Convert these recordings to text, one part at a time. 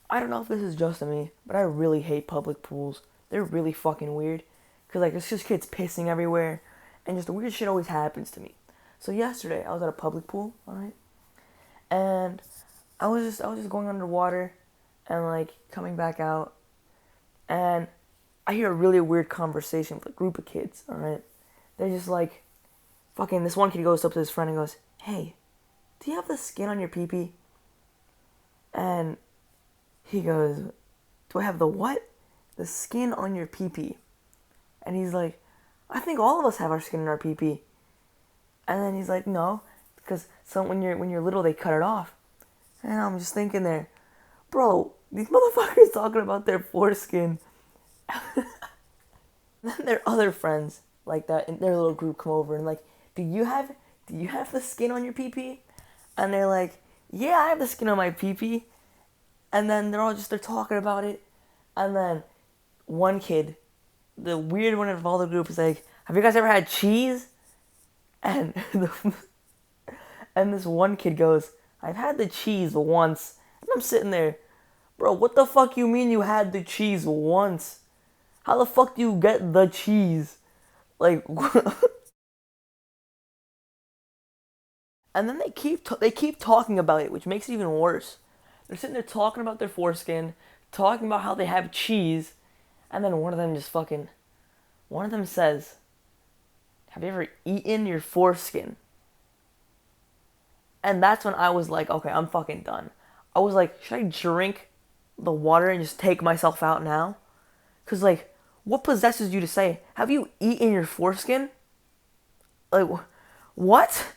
I don't know if this is just me, but I really hate public pools. They're really fucking weird. Cause like it's just kids pissing everywhere, and just the weird shit always happens to me. So yesterday I was at a public pool, alright, and I was just going underwater, and like coming back out, and I hear a really weird conversation with a group of kids, alright. They're just like, fucking, this one kid goes up to his friend and goes, "Hey, do you have the skin on your pee pee?" And he goes, "Do I have the what?" "The skin on your pee pee." And he's like, "I think all of us have our skin in our pee pee." And then he's like, "No, because when you're little they cut it off." And I'm just thinking there, bro, these motherfuckers talking about their foreskin. And then their other friends like that in their little group come over and like, "Do you have the skin on your pee pee?" And they're like, "Yeah, I have the skin on my pee pee." And then they're talking about it. And then one kid, the weird one of all the group, is like, "Have you guys ever had cheese?" And and this one kid goes, "I've had the cheese once." And I'm sitting there, bro, what the fuck you mean you had the cheese once? How the fuck do you get the cheese? Like, and then they keep talking about it, which makes it even worse. They're sitting there talking about their foreskin, talking about how they have cheese, and then one of them says, "Have you ever eaten your foreskin?" And that's when I was like, okay, I'm fucking done. I was like, should I drink the water and just take myself out now? Cause like, what possesses you to say, "Have you eaten your foreskin?" Like, what?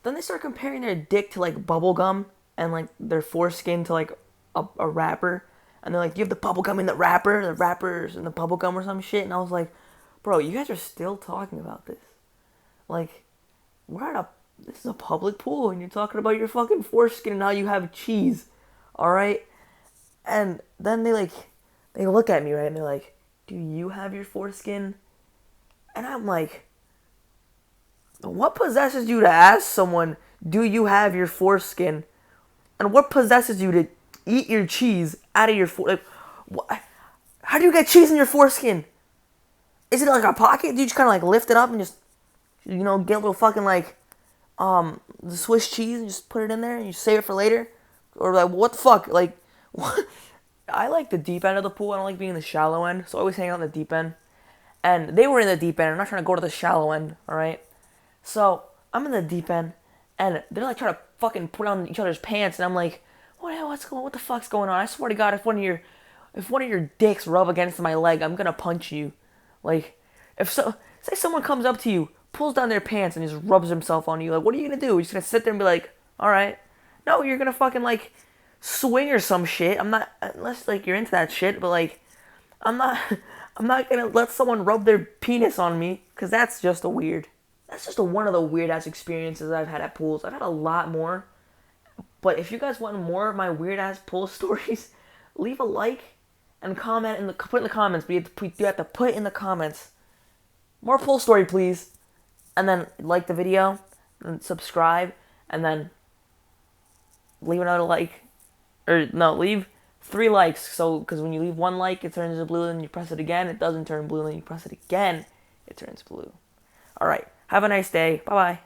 Then they start comparing their dick to like bubble gum and like their foreskin to like a wrapper. And they're like, "Do you have the bubble gum in the wrapper? The wrappers and the bubble gum or some shit?" And I was like, bro, you guys are still talking about this. Like, we're at a this is a public pool and you're talking about your fucking foreskin and how you have cheese. Alright? And then they look at me, right, and they're like, "Do you have your foreskin?" And I'm like, what possesses you to ask someone, "Do you have your foreskin?" And what possesses you to eat your cheese out of your like, what? How do you get cheese in your foreskin? Is it like a pocket? Do you just kind of like lift it up and just, get a little fucking like, the Swiss cheese and just put it in there and you save it for later? Or like, what the fuck? Like, what? I like the deep end of the pool. I don't like being in the shallow end, so I always hang out in the deep end. And they were in the deep end. I'm not trying to go to the shallow end, all right? So I'm in the deep end, and they're like trying to fucking put on each other's pants, and I'm like, what the fuck's going on? I swear to God, if one of your dicks rub against my leg, I'm gonna punch you. Like, if so, say someone comes up to you, pulls down their pants, and just rubs himself on you. Like, what are you gonna do? You're just gonna sit there and be like, all right. No, you're gonna fucking like swing or some shit. I'm not, unless like you're into that shit, but like, I'm not, I'm not gonna let someone rub their penis on me, cause that's just a weird. That's just one of the weird ass experiences I've had at pools. I've had a lot more, but if you guys want more of my weird ass pool stories, leave a like and comment put in the comments. But you have to put in the comments more pool story, please, and then like the video, and subscribe, and then leave another like, or no, leave 3 likes. So because when you leave one like, it turns blue, and you press it again, it doesn't turn blue, and then you press it again, it turns blue. All right. Have a nice day. Bye bye.